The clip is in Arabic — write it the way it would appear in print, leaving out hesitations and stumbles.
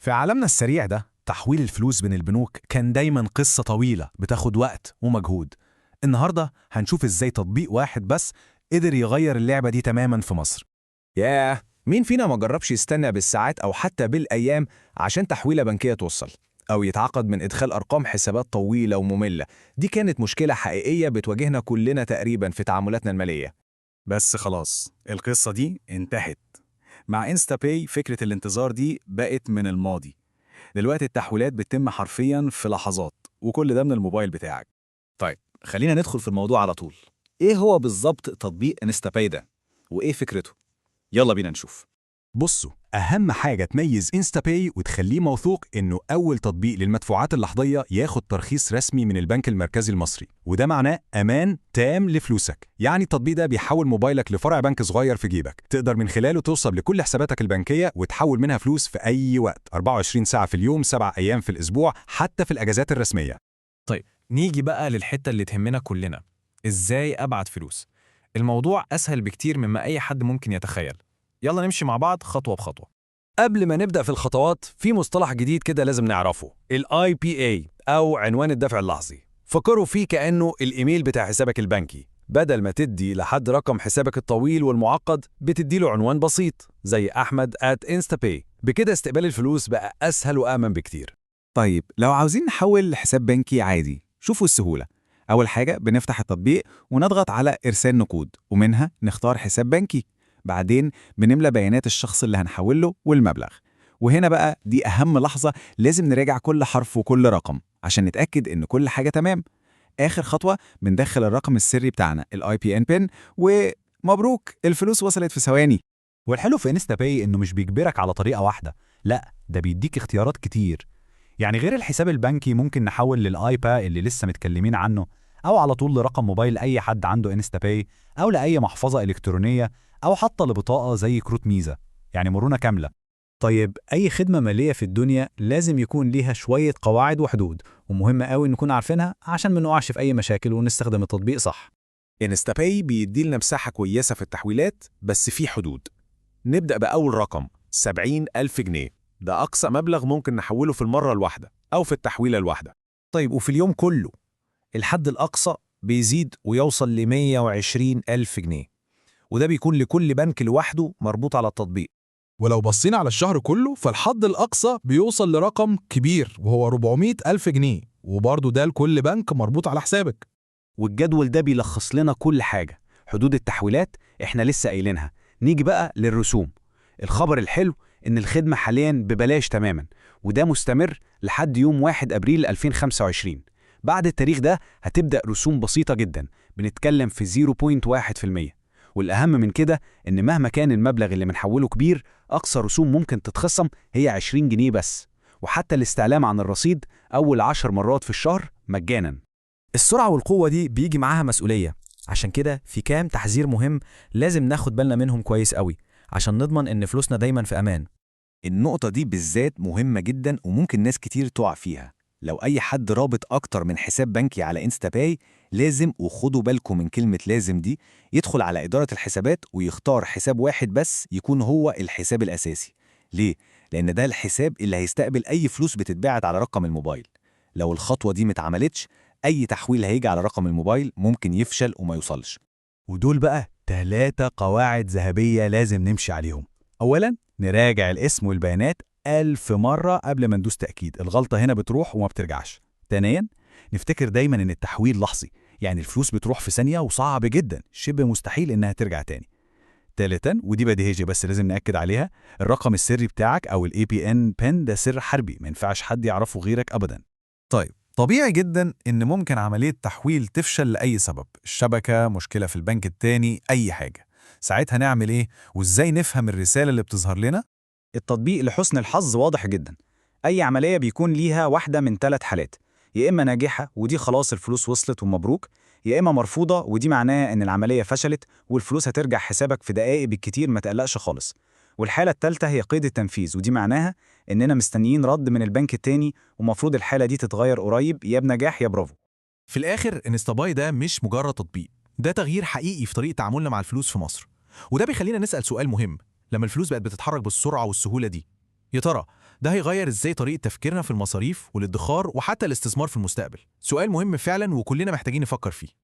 في عالمنا السريع ده تحويل الفلوس بين البنوك كان دايما قصة طويلة بتاخد وقت ومجهود. النهاردة هنشوف ازاي تطبيق واحد بس قدر يغير اللعبة دي تماما في مصر. ياه، مين فينا ما جربش يستنى بالساعات أو حتى بالأيام عشان تحويلة بنكية توصل؟ أو يتعقد من إدخال أرقام حسابات طويلة ومملة. دي كانت مشكلة حقيقية بتواجهنا كلنا تقريبا في تعاملاتنا المالية. بس خلاص القصة دي انتهت. مع انستا باي فكرة الانتظار دي بقت من الماضي. دلوقتي التحويلات بتتم حرفيا في لحظات، وكل ده من الموبايل بتاعك. طيب خلينا ندخل في الموضوع على طول. إيه هو بالظبط تطبيق انستا باي ده؟ وإيه فكرته؟ يلا بينا نشوف. بصوا، أهم حاجة تميز انستا باي وتخليه موثوق إنه أول تطبيق للمدفوعات اللحظية ياخد ترخيص رسمي من البنك المركزي المصري، وده معناه أمان تام لفلوسك. يعني التطبيق ده بيحول موبايلك لفرع بنك صغير في جيبك، تقدر من خلاله توصل لكل حساباتك البنكية وتحول منها فلوس في أي وقت، 24 ساعة في اليوم، 7 أيام في الأسبوع، حتى في الأجازات الرسمية. طيب نيجي بقى للحتة اللي تهمنا كلنا، إزاي أبعت فلوس؟ الموضوع أسهل بكتير مما أي حد ممكن يتخيل. يلا نمشي مع بعض خطوة بخطوة. قبل ما نبدأ في الخطوات، في مصطلح جديد كده لازم نعرفه، ال IPA أو عنوان الدفع اللحظي. فكروا فيه كأنه الإيميل بتاع حسابك البنكي. بدل ما تدي لحد رقم حسابك الطويل والمعقد، بتدي له عنوان بسيط زي أحمد@instapay. بكده استقبال الفلوس بقى أسهل وأمن بكتير. طيب لو عاوزين نحول لحساب بنكي عادي، شوفوا السهولة. أول حاجة بنفتح التطبيق ونضغط على إرسال نقود، ومنها نختار حساب بنكي. بعدين بنملى بيانات الشخص اللي هنحول له والمبلغ. وهنا بقى دي أهم لحظة، لازم نراجع كل حرف وكل رقم عشان نتأكد إن كل حاجة تمام. آخر خطوة بندخل الرقم السري بتاعنا ال IPN PIN، ومبروك الفلوس وصلت في ثواني. والحلو في انستا باي انه مش بيجبرك على طريقه واحده، لا ده بيديك اختيارات كتير. يعني غير الحساب البنكي ممكن نحول للايبا اللي لسه متكلمين عنه، او على طول لرقم موبايل اي حد عنده انستا باي، او لاي محفظه الكترونيه، او حتى لبطاقه زي كروت ميزه، يعني مرونه كامله. طيب اي خدمه ماليه في الدنيا لازم يكون ليها شويه قواعد وحدود، ومهم قوي نكون عارفينها عشان ما نقعش في اي مشاكل ونستخدم التطبيق صح. انستا باي بيدي لنا مساحة كويسة في التحويلات، بس في حدود. نبدأ بأول رقم 70,000 جنيه. ده أقصى مبلغ ممكن نحوله في المرة الواحدة أو في التحويلة الواحدة. طيب وفي اليوم كله؟ الحد الأقصى بيزيد ويوصل ل 120,000 جنيه، وده بيكون لكل بنك لوحده مربوط على التطبيق. ولو بصينا على الشهر كله فالحد الأقصى بيوصل لرقم كبير وهو 400 ألف جنيه، وبرضه ده لكل بنك مربوط على حسابك. والجدول ده بيلخص لنا كل حاجه. حدود التحويلات احنا لسه قايلينها. نيجي بقى للرسوم. الخبر الحلو إن الخدمة حالياً ببلاش تماماً، وده مستمر لحد يوم 1 أبريل 2025. بعد التاريخ ده هتبدأ رسوم بسيطة جداً، بنتكلم في 0.1%. والأهم من كده إن مهما كان المبلغ اللي منحوله كبير، أقصى رسوم ممكن تتخصم هي 20 جنيه بس، وحتى الاستعلام عن الرصيد أول 10 مرات في الشهر مجاناً. السرعة والقوة دي بيجي معاها مسؤولية، عشان كده في كام تحذير مهم لازم ناخد بالنا منهم كويس قوي عشان نضمن إن فلوسنا دايماً في أمان. النقطة دي بالذات مهمة جدا، وممكن ناس كتير تقع فيها. لو أي حد رابط أكتر من حساب بنكي على انستا باي، لازم، وخدوا بالكم من كلمة لازم دي، يدخل على إدارة الحسابات ويختار حساب واحد بس يكون هو الحساب الأساسي. ليه؟ لأن ده الحساب اللي هيستقبل أي فلوس بتتبعت على رقم الموبايل. لو الخطوة دي متعملتش، أي تحويل هيجي على رقم الموبايل ممكن يفشل وما يوصلش. ودول بقى 3 قواعد ذهبية لازم نمشي عليهم. أولاً نراجع الاسم والبيانات 1000 مرة قبل ما ندوس تأكيد، الغلطة هنا بتروح وما بترجعش. ثانياً نفتكر دايماً إن التحويل لحظي، يعني الفلوس بتروح في ثانية وصعب جداً، شبه مستحيل إنها ترجع تاني. ثالثاً ودي بديهية بس لازم نأكد عليها، الرقم السري بتاعك أو ال APN PIN ده سر حربي، ما ينفعش حد يعرفه غيرك أبداً. طيب طبيعي جدا إن ممكن عملية تحويل تفشل لأي سبب، الشبكة، مشكلة في البنك التاني، أي حاجة. ساعتها نعمل إيه؟ وإزاي نفهم الرسالة اللي بتظهر لنا؟ التطبيق لحسن الحظ واضح جدا. أي عملية بيكون ليها واحدة من 3 حالات، يا إما ناجحة ودي خلاص الفلوس وصلت ومبروك، يا إما مرفوضة ودي معناه إن العملية فشلت والفلوس هترجع حسابك في دقائق بالكتير، ما تقلقش خالص. والحالة الثالثة هي قيد التنفيذ، ودي معناها إننا مستنيين رد من البنك التاني، ومفروض الحالة دي تتغير قريب، يا بنجاح يا برافو. في الآخر انستا باي ده مش مجرد تطبيق، ده تغيير حقيقي في طريقة تعاملنا مع الفلوس في مصر. وده بيخلينا نسأل سؤال مهم، لما الفلوس بقت بتتحرك بالسرعة والسهولة دي، يا ترى ده هيغير إزاي طريقة تفكيرنا في المصاريف والادخار وحتى الاستثمار في المستقبل. سؤال مهم فعلا وكلنا محتاجين نفكر فيه.